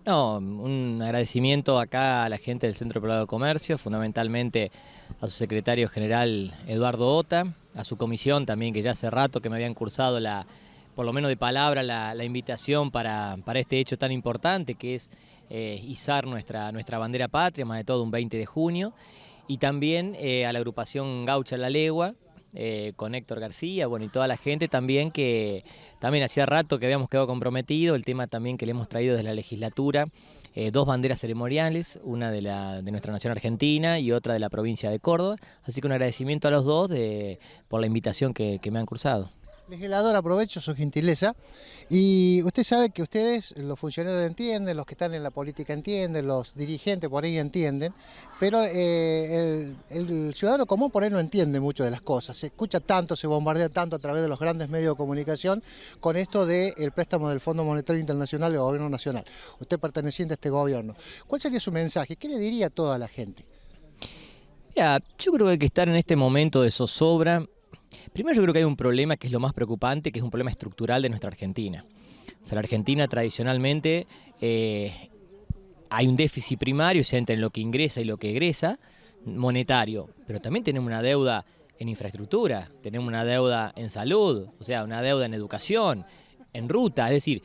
No, un agradecimiento acá a la gente del Centro Privado de Comercio, fundamentalmente a su secretario general Eduardo Ota, a su comisión también, que ya hace rato que me habían cursado por lo menos de palabra, la invitación para este hecho tan importante que es izar nuestra bandera patria, más de todo un 20 de junio, y también a la agrupación Gaucha La Legua, con Héctor García, bueno, y toda la gente también que también hacía rato que habíamos quedado comprometido, el tema también que le hemos traído desde la legislatura, dos banderas ceremoniales, una de nuestra nación argentina y otra de la provincia de Córdoba, así que un agradecimiento a los dos por la invitación que me han cursado. Legislador, aprovecho su gentileza y usted sabe que ustedes, los funcionarios entienden, los que están en la política entienden, los dirigentes por ahí entienden, pero el ciudadano común por ahí no entiende mucho de las cosas, se escucha tanto, se bombardea tanto a través de los grandes medios de comunicación con esto del préstamo del Fondo Monetario Internacional del Gobierno Nacional. Usted perteneciente a este gobierno, ¿cuál sería su mensaje? ¿Qué le diría a toda la gente? Mira, yo creo que hay que estar en este momento de zozobra. Primero yo creo que hay un problema que es lo más preocupante, que es un problema estructural de nuestra Argentina. O sea, la Argentina tradicionalmente hay un déficit primario, o sea, entre lo que ingresa y lo que egresa, monetario, pero también tenemos una deuda en infraestructura, tenemos una deuda en salud, o sea, una deuda en educación, en ruta, es decir,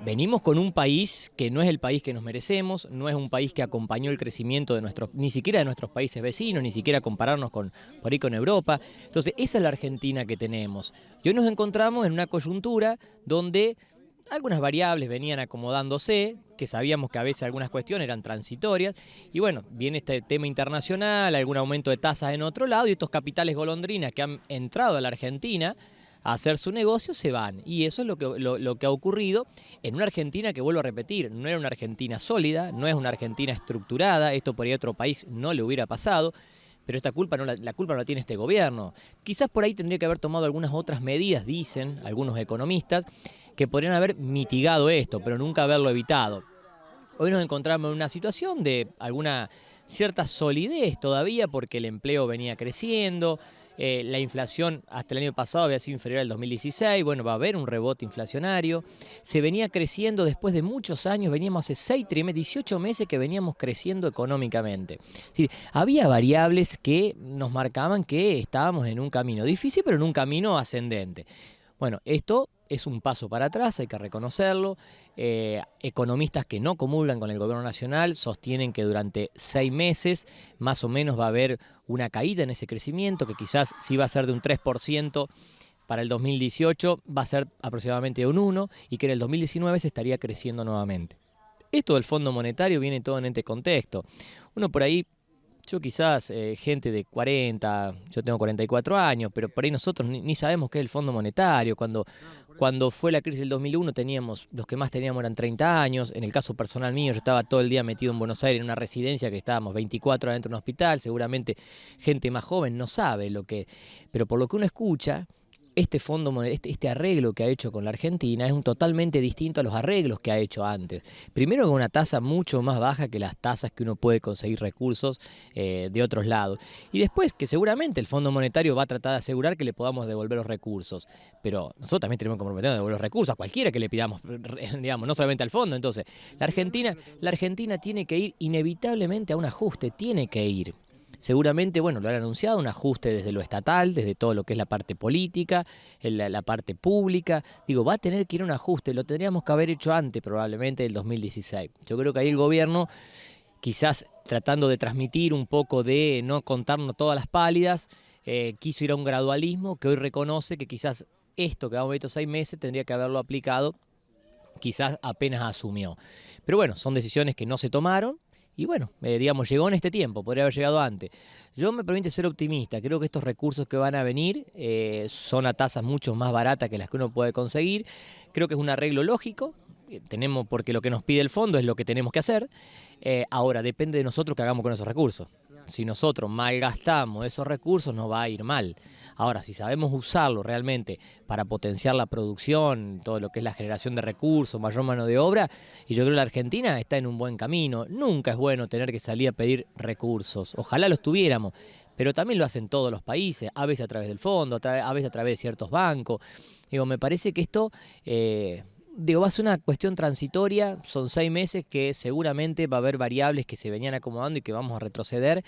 venimos con un país que no es el país que nos merecemos, no es un país que acompañó el crecimiento de ni siquiera de nuestros países vecinos, ni siquiera compararnos por ahí con Europa. Entonces, esa es la Argentina que tenemos. Y hoy nos encontramos en una coyuntura donde algunas variables venían acomodándose, que sabíamos que a veces algunas cuestiones eran transitorias, y bueno, viene este tema internacional, algún aumento de tasas en otro lado, y estos capitales golondrinas que han entrado a la Argentina a hacer su negocio se van. Y eso es lo que ha ocurrido en una Argentina que, vuelvo a repetir, no era una Argentina sólida, no es una Argentina estructurada, esto por ahí a otro país no le hubiera pasado, pero esta culpa la culpa no la tiene este gobierno. Quizás por ahí tendría que haber tomado algunas otras medidas, dicen algunos economistas, que podrían haber mitigado esto, pero nunca haberlo evitado. Hoy nos encontramos en una situación de alguna cierta solidez todavía porque el empleo venía creciendo, la inflación hasta el año pasado había sido inferior al 2016, bueno, va a haber un rebote inflacionario, se venía creciendo después de muchos años, veníamos hace 6 trimestres, 18 meses que veníamos creciendo económicamente. Es decir, había variables que nos marcaban que estábamos en un camino difícil, pero en un camino ascendente. Bueno, esto es un paso para atrás, hay que reconocerlo. Economistas que no comulgan con el gobierno nacional sostienen que durante 6 meses más o menos va a haber una caída en ese crecimiento, que quizás sí va a ser de un 3% para el 2018, va a ser aproximadamente de un 1%, y que en el 2019 se estaría creciendo nuevamente. Esto del Fondo Monetario viene todo en este contexto. Uno por ahí, yo quizás, gente de 40, yo tengo 44 años, pero por ahí nosotros ni sabemos qué es el Fondo Monetario. Cuando fue la crisis del 2001 los que más teníamos eran 30 años. En el caso personal mío, yo estaba todo el día metido en Buenos Aires en una residencia que estábamos 24 horas dentro de un hospital. Seguramente gente más joven no sabe pero por lo que uno escucha, este arreglo que ha hecho con la Argentina es totalmente distinto a los arreglos que ha hecho antes. Primero con una tasa mucho más baja que las tasas que uno puede conseguir recursos de otros lados. Y después que seguramente el Fondo Monetario va a tratar de asegurar que le podamos devolver los recursos. Pero nosotros también tenemos que comprometernos a devolver los recursos a cualquiera que le pidamos, digamos, no solamente al fondo. Entonces, la Argentina tiene que ir inevitablemente a un ajuste, tiene que ir. Seguramente, bueno, lo han anunciado, un ajuste desde lo estatal, desde todo lo que es la parte política, la parte pública. Digo, va a tener que ir a un ajuste, lo tendríamos que haber hecho antes probablemente del 2016. Yo creo que ahí el gobierno, quizás tratando de transmitir un poco de no contarnos todas las pálidas, quiso ir a un gradualismo que hoy reconoce que quizás esto que vamos a ver estos 6 meses tendría que haberlo aplicado, quizás apenas asumió. Pero bueno, son decisiones que no se tomaron. Y bueno, digamos, llegó en este tiempo, podría haber llegado antes. Yo me permite ser optimista, creo que estos recursos que van a venir son a tasas mucho más baratas que las que uno puede conseguir. Creo que es un arreglo lógico, porque lo que nos pide el fondo es lo que tenemos que hacer. Ahora, depende de nosotros qué hagamos con esos recursos. Si nosotros malgastamos esos recursos, nos va a ir mal. Ahora, si sabemos usarlo realmente para potenciar la producción, todo lo que es la generación de recursos, mayor mano de obra, y yo creo que la Argentina está en un buen camino. Nunca es bueno tener que salir a pedir recursos. Ojalá los tuviéramos, pero también lo hacen todos los países, a veces a través del fondo, a veces a través de ciertos bancos. Digo, me parece que esto Digo, va a ser una cuestión transitoria, son 6 meses que seguramente va a haber variables que se venían acomodando y que vamos a retroceder,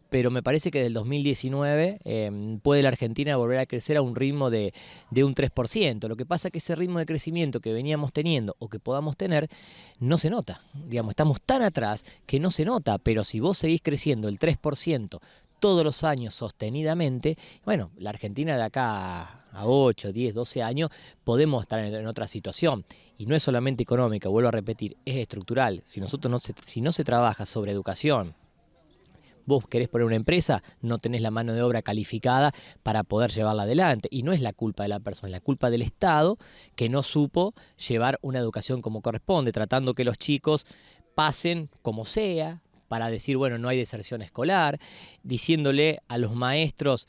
pero me parece que del 2019 puede la Argentina volver a crecer a un ritmo de un 3%. Lo que pasa es que ese ritmo de crecimiento que veníamos teniendo o que podamos tener no se nota. Digamos, estamos tan atrás que no se nota, pero si vos seguís creciendo el 3% todos los años sostenidamente, bueno, la Argentina de acá a 8, 10, 12 años podemos estar en otra situación. Y no es solamente económica, vuelvo a repetir, es estructural. Si no se trabaja sobre educación, vos querés poner una empresa, no tenés la mano de obra calificada para poder llevarla adelante. Y no es la culpa de la persona, es la culpa del Estado que no supo llevar una educación como corresponde, tratando que los chicos pasen como sea, para decir, bueno, no hay deserción escolar, diciéndole a los maestros,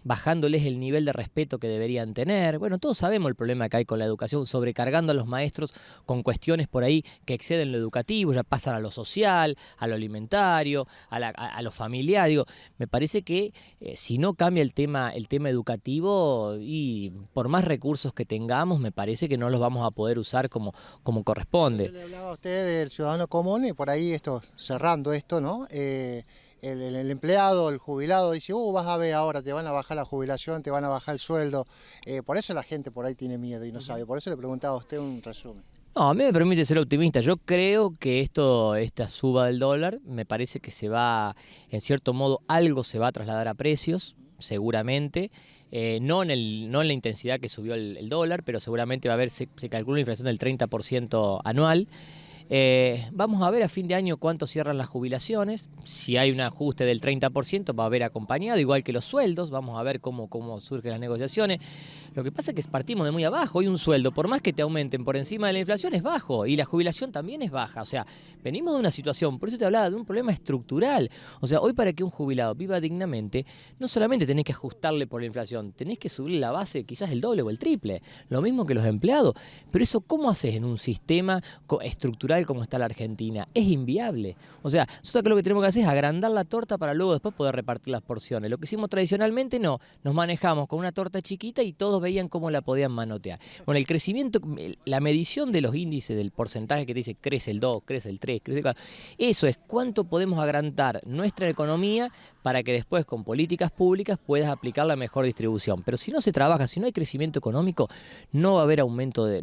bajándoles el nivel de respeto que deberían tener. Bueno, todos sabemos el problema que hay con la educación, sobrecargando a los maestros con cuestiones por ahí que exceden lo educativo, ya pasan a lo social, a lo alimentario, a lo familiar. Digo, me parece que si no cambia el tema educativo, y por más recursos que tengamos, me parece que no los vamos a poder usar como corresponde. Le hablaba a usted del ciudadano común y por ahí cerrando esto, ¿no? El empleado, el jubilado dice, vas a ver ahora, te van a bajar la jubilación, te van a bajar el sueldo. Por eso la gente por ahí tiene miedo y no sabe. Por eso le preguntaba a usted un resumen. No, a mí me permite ser optimista. Yo creo que esta suba del dólar, me parece que en cierto modo, algo se va a trasladar a precios, seguramente. No en la intensidad que subió el dólar, pero seguramente va a haber, se calcula una inflación del 30% anual. Vamos a ver a fin de año cuánto cierran las jubilaciones. Si hay un ajuste del 30% va a haber acompañado, igual que los sueldos. Vamos a ver cómo surgen las negociaciones. Lo que pasa es que partimos de muy abajo. Hoy un sueldo, por más que te aumenten por encima de la inflación, es bajo. Y la jubilación también es baja. O sea, venimos de una situación, por eso te hablaba de un problema estructural. O sea, hoy para que un jubilado viva dignamente, no solamente tenés que ajustarle por la inflación, tenés que subir la base quizás el doble o el triple. Lo mismo que los empleados. Pero eso, ¿cómo haces en un sistema estructural como está la Argentina? Es inviable. O sea, nosotros lo que tenemos que hacer es agrandar la torta para luego después poder repartir las porciones. Lo que hicimos tradicionalmente no, nos manejamos con una torta chiquita y todos veían cómo la podían manotear. Bueno, el crecimiento, la medición de los índices del porcentaje que te dice crece el 2, crece el 3, crece el 4, eso es cuánto podemos agrandar nuestra economía para que después con políticas públicas puedas aplicar la mejor distribución. Pero si no se trabaja, si no hay crecimiento económico, no va a haber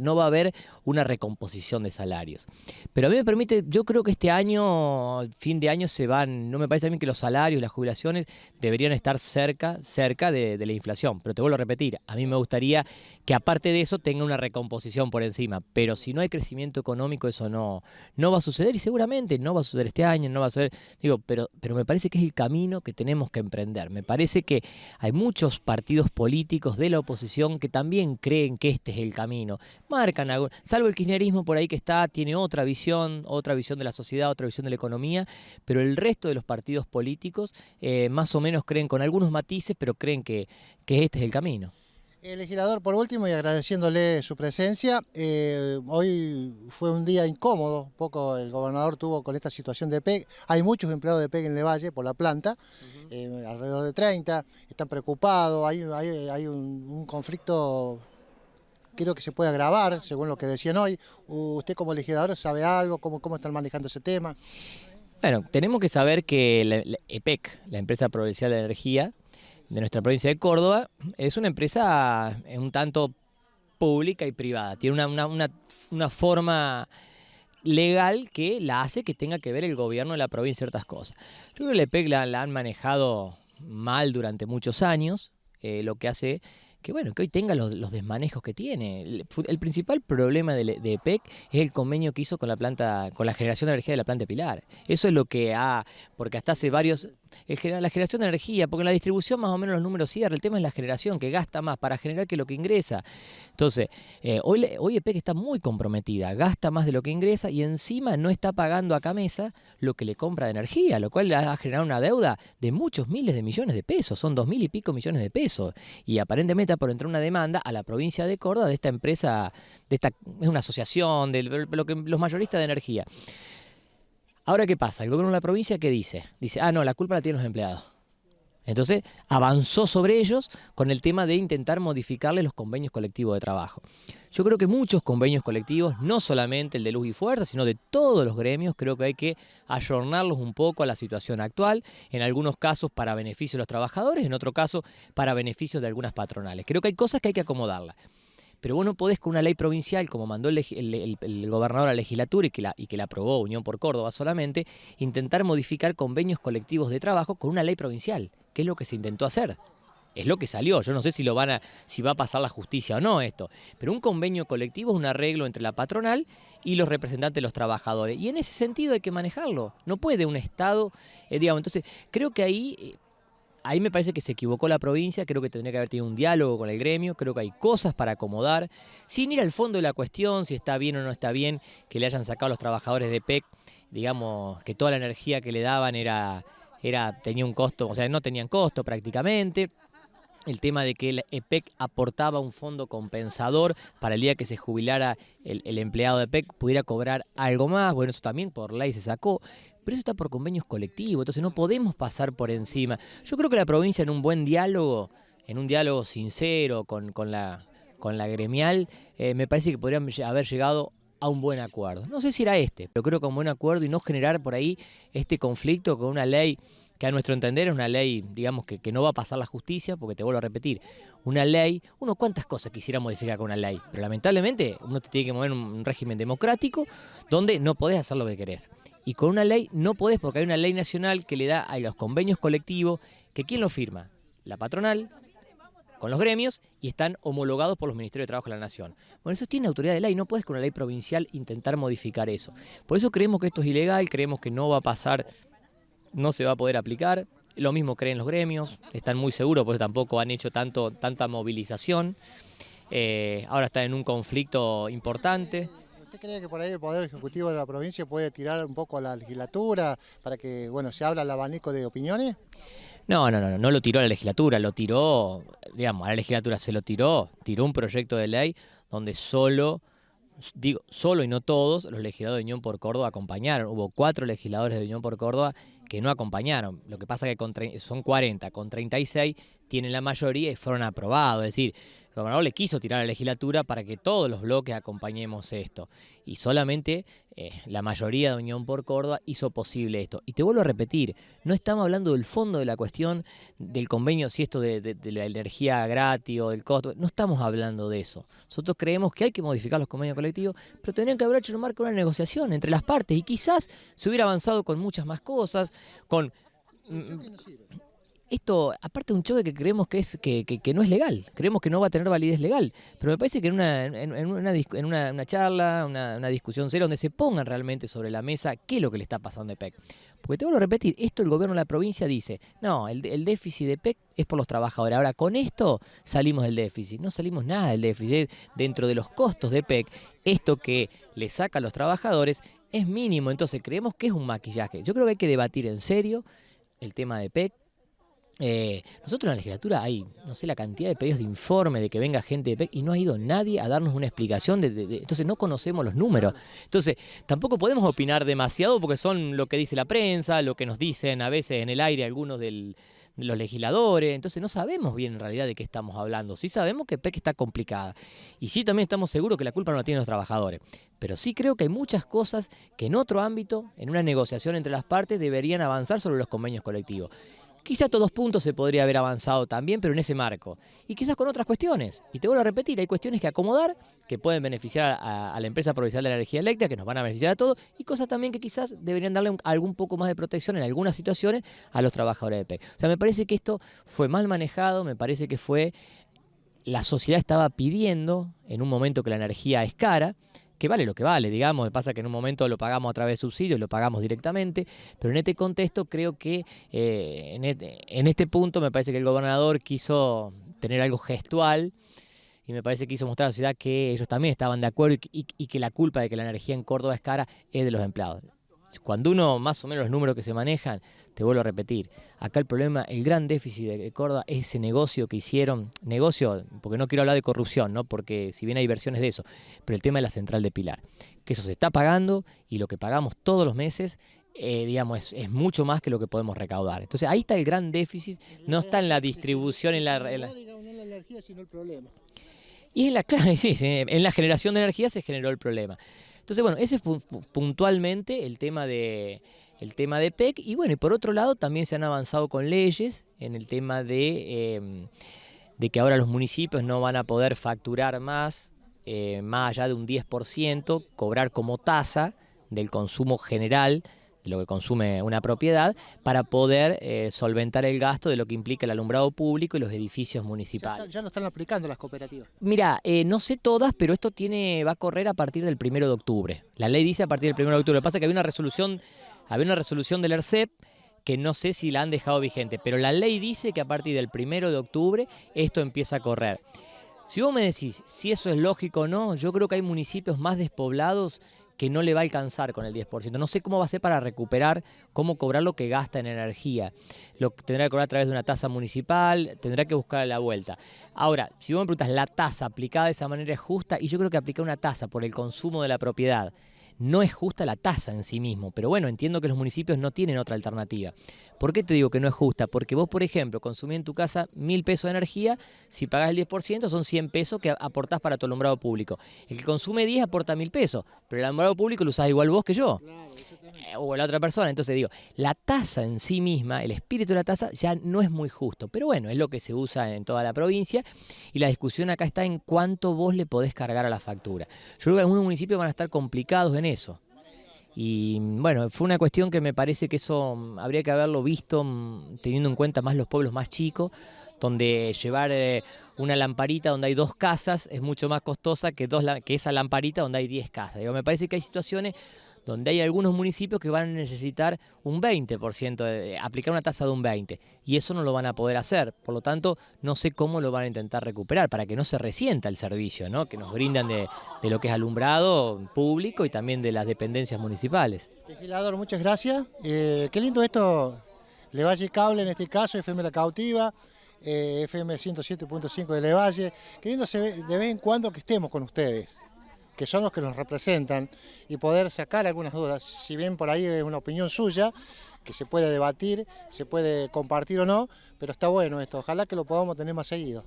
no va a haber una recomposición de salarios. Pero a mí me permite, yo creo que este año, fin de año no me parece a mí que los salarios, las jubilaciones deberían estar cerca de la inflación. Pero te vuelvo a repetir, a mí me gustaría que aparte de eso tenga una recomposición por encima. Pero si no hay crecimiento económico, eso no va a suceder, y seguramente no va a suceder este año, no va a suceder. Digo, pero me parece que es el camino que tenemos que emprender. Me parece que hay muchos partidos políticos de la oposición que también creen que este es el camino. Marcan, salvo el kirchnerismo por ahí que tiene otra visión de la sociedad, otra visión de la economía, pero el resto de los partidos políticos más o menos creen, con algunos matices, pero creen que este es el camino. Legislador, por último, y agradeciéndole su presencia, hoy fue un día incómodo, un poco el gobernador tuvo con esta situación de PEC. Hay muchos empleados de PEC en Levalle por la planta, alrededor de 30, están preocupados, hay un conflicto, creo que se puede agravar, según lo que decían hoy. ¿Usted como legislador sabe algo? ¿Cómo están manejando ese tema? Bueno, tenemos que saber que la EPEC, la Empresa Provincial de Energía, de nuestra provincia de Córdoba, es una empresa un tanto pública y privada. Tiene una forma legal que la hace que tenga que ver el gobierno de la provincia en ciertas cosas. Yo creo que la EPEC la han manejado mal durante muchos años, lo que hace que hoy tenga los desmanejos que tiene. El principal problema de EPEC es el convenio que hizo con la generación de energía de la planta de Pilar. Eso es lo que porque hasta hace varios... La generación de energía, porque en la distribución más o menos los números cierran, el tema es la generación, que gasta más para generar que lo que ingresa. Entonces, hoy EPEC está muy comprometida, gasta más de lo que ingresa y encima no está pagando a Camesa lo que le compra de energía, lo cual ha generado una deuda de muchos miles de millones de pesos, son 2.000 y pico millones de pesos. Y aparentemente por entrar una demanda a la provincia de Córdoba de esta empresa, es una asociación de los mayoristas de energía. Ahora, ¿qué pasa? El gobierno de la provincia, ¿qué dice? Dice, no, la culpa la tienen los empleados. Entonces avanzó sobre ellos con el tema de intentar modificarle los convenios colectivos de trabajo. Yo creo que muchos convenios colectivos, no solamente el de Luz y Fuerza, sino de todos los gremios, creo que hay que ayornarlos un poco a la situación actual, en algunos casos para beneficio de los trabajadores, en otro caso para beneficio de algunas patronales. Creo que hay cosas que hay que acomodarlas. Pero vos no podés con una ley provincial, como mandó el gobernador a la legislatura y que la aprobó Unión por Córdoba solamente, intentar modificar convenios colectivos de trabajo con una ley provincial, que es lo que se intentó hacer. Es lo que salió. Yo no sé si si va a pasar la justicia o no esto, pero un convenio colectivo es un arreglo entre la patronal y los representantes de los trabajadores. Y en ese sentido hay que manejarlo. No puede un Estado, digamos. Entonces, creo que ahí me parece que se equivocó la provincia, creo que tendría que haber tenido un diálogo con el gremio, creo que hay cosas para acomodar, sin ir al fondo de la cuestión, si está bien o no está bien que le hayan sacado a los trabajadores de PEC, digamos, que toda la energía que le daban tenía un costo, o sea, no tenían costo prácticamente. El tema de que el EPEC aportaba un fondo compensador para el día que se jubilara el empleado de EPEC pudiera cobrar algo más, bueno, eso también por ley se sacó, pero eso está por convenios colectivos, entonces no podemos pasar por encima. Yo creo que la provincia en un buen diálogo, en un diálogo sincero con la gremial, me parece que podrían haber llegado a un buen acuerdo. No sé si era pero creo que un buen acuerdo y no generar por ahí este conflicto con una ley que a nuestro entender es una ley, digamos, que no va a pasar la justicia, porque te vuelvo a repetir, una ley, uno cuántas cosas quisiera modificar con una ley, pero lamentablemente uno te tiene que mover en un régimen democrático donde no podés hacer lo que querés. Y con una ley no podés, porque hay una ley nacional que le da a los convenios colectivos, que ¿quién lo firma? La patronal, con los gremios, y están homologados por los Ministerios de Trabajo de la Nación. Bueno, eso tiene autoridad de ley, no puedes con una ley provincial intentar modificar eso. Por eso creemos que esto es ilegal, creemos que no va a pasar, no se va a poder aplicar. Lo mismo creen los gremios, están muy seguros, porque tampoco han hecho tanta movilización. Ahora están en un conflicto importante. ¿Usted cree que por ahí el Poder Ejecutivo de la provincia puede tirar un poco a la legislatura para que, bueno, se abra el abanico de opiniones? No lo tiró a la legislatura, lo tiró, digamos, a la legislatura se lo tiró un proyecto de ley donde solo y no todos los legisladores de Unión por Córdoba acompañaron. Hubo 4 legisladores de Unión por Córdoba que no acompañaron. Lo que pasa es que son 40, con 36 tienen la mayoría y fueron aprobados. Es decir, el gobernador le quiso tirar a la legislatura para que todos los bloques acompañemos esto. Y solamente la mayoría de Unión por Córdoba hizo posible esto. Y te vuelvo a repetir, no estamos hablando del fondo de la cuestión del convenio, si esto de la energía gratis o del costo, no estamos hablando de eso. Nosotros creemos que hay que modificar los convenios colectivos, pero tendrían que haber hecho un marco de una negociación entre las partes y quizás se hubiera avanzado con muchas más cosas, con... Esto, aparte de un choque que creemos que no es legal, creemos que no va a tener validez legal, pero me parece que en una charla, una discusión seria, donde se pongan realmente sobre la mesa qué es lo que le está pasando a EPEC. Porque te vuelvo a repetir, esto el gobierno de la provincia dice, no, el déficit de EPEC es por los trabajadores, ahora con esto salimos del déficit, no salimos nada del déficit, dentro de los costos de EPEC, esto que le saca a los trabajadores es mínimo, entonces creemos que es un maquillaje. Yo creo que hay que debatir en serio el tema de EPEC. Nosotros en la legislatura hay, no sé, la cantidad de pedidos de informe de que venga gente de PEC y no ha ido nadie a darnos una explicación entonces no conocemos los números. Entonces tampoco podemos opinar demasiado porque son lo que dice la prensa, lo que nos dicen a veces en el aire algunos de los legisladores, entonces no sabemos bien en realidad de qué estamos hablando. Sí sabemos que PEC está complicada y sí también estamos seguros que la culpa no la tienen los trabajadores, pero sí creo que hay muchas cosas que en otro ámbito, en una negociación entre las partes, deberían avanzar sobre los convenios colectivos. Quizás todos puntos se podría haber avanzado también, pero en ese marco. Y quizás con otras cuestiones. Y te vuelvo a repetir, hay cuestiones que acomodar, que pueden beneficiar a la empresa provincial de la energía eléctrica, que nos van a beneficiar a todos, y cosas también que quizás deberían darle algún poco más de protección en algunas situaciones a los trabajadores de PEC. O sea, me parece que esto fue mal manejado, me parece que la sociedad estaba pidiendo, en un momento que la energía es cara, que vale lo que vale, digamos, pasa que en un momento lo pagamos a través de subsidios, lo pagamos directamente, pero en este contexto creo que en este punto me parece que el gobernador quiso tener algo gestual y me parece que quiso mostrar a la sociedad que ellos también estaban de acuerdo y que la culpa de que la energía en Córdoba es cara es de los empleados. Cuando uno, más o menos los números que se manejan, te vuelvo a repetir, acá el problema, el gran déficit de Córdoba es ese negocio que hicieron, negocio, porque no quiero hablar de corrupción, ¿no? Porque si bien hay versiones de eso, pero el tema de la central de Pilar, que eso se está pagando y lo que pagamos todos los meses digamos, es mucho más que lo que podemos recaudar. Entonces ahí está el gran déficit, no está en la distribución, Digamos, no la energía, sino el problema. y en la, claro, sí, sí, en la generación de energía se generó el problema. Entonces, bueno, ese es puntualmente el tema de PEC. Y bueno, y por otro lado también se han avanzado con leyes en el tema de que ahora los municipios no van a poder facturar más allá de un 10%, cobrar como tasa del consumo general, de lo que consume una propiedad, para poder solventar el gasto de lo que implica el alumbrado público y los edificios municipales. Ya lo están aplicando las cooperativas. Mira, no sé todas, pero esto va a correr a partir del 1 de octubre. La ley dice a partir del 1 de octubre. Lo que pasa es que había una resolución del ERCEP que no sé si la han dejado vigente, pero la ley dice que a partir del 1 de octubre esto empieza a correr. Si vos me decís si eso es lógico o no, yo creo que hay municipios más despoblados que no le va a alcanzar con el 10%. No sé cómo va a ser para recuperar, cómo cobrar lo que gasta en energía. Lo tendrá que cobrar a través de una tasa municipal, tendrá que buscar la vuelta. Ahora, si vos me preguntas, ¿la tasa aplicada de esa manera es justa? Y yo creo que aplicar una tasa por el consumo de la propiedad no es justa la tasa en sí mismo, pero bueno, entiendo que los municipios no tienen otra alternativa. ¿Por qué te digo que no es justa? Porque vos, por ejemplo, consumís en tu casa 1.000 pesos de energía, si pagás el 10% son 100 pesos que aportás para tu alumbrado público. El que consume 10 aporta 1.000 pesos, pero el alumbrado público lo usás igual vos que yo. O la otra persona. Entonces digo, la tasa en sí misma, el espíritu de la tasa ya no es muy justo, pero bueno, es lo que se usa en toda la provincia y la discusión acá está en cuánto vos le podés cargar a la factura. Yo creo que algunos municipios van a estar complicados en eso. Y bueno, fue una cuestión que me parece que eso habría que haberlo visto teniendo en cuenta más los pueblos más chicos, donde llevar una lamparita donde hay 2 casas es mucho más costosa que esa lamparita donde hay 10 casas. Digo, me parece que hay situaciones donde hay algunos municipios que van a necesitar un 20%, aplicar una tasa de un 20%, y eso no lo van a poder hacer. Por lo tanto, no sé cómo lo van a intentar recuperar para que no se resienta el servicio, ¿no?, que nos brindan de lo que es alumbrado público y también de las dependencias municipales. Legislador, muchas gracias. Qué lindo esto, Levalle Cable en este caso, FM La Cautiva, FM 107.5 de Levalle. Qué lindo se ve de vez en cuando que estemos con ustedes, que son los que nos representan, y poder sacar algunas dudas. Si bien por ahí es una opinión suya, que se puede debatir, se puede compartir o no, pero está bueno esto, ojalá que lo podamos tener más seguido.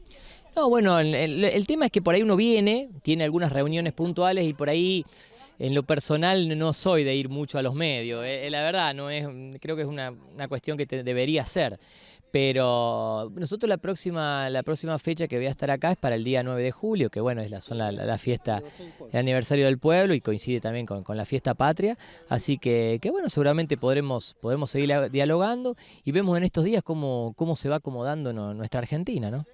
No, bueno, el tema es que por ahí uno viene, tiene algunas reuniones puntuales y por ahí en lo personal no soy de ir mucho a los medios. La verdad, no es, creo que es una cuestión que debería ser. Pero nosotros la próxima fecha que voy a estar acá es para el día 9 de julio, que bueno, son la fiesta, el aniversario del pueblo y coincide también con la fiesta patria. Así que bueno, seguramente podemos seguir dialogando y vemos en estos días cómo se va acomodando nuestra Argentina, ¿no?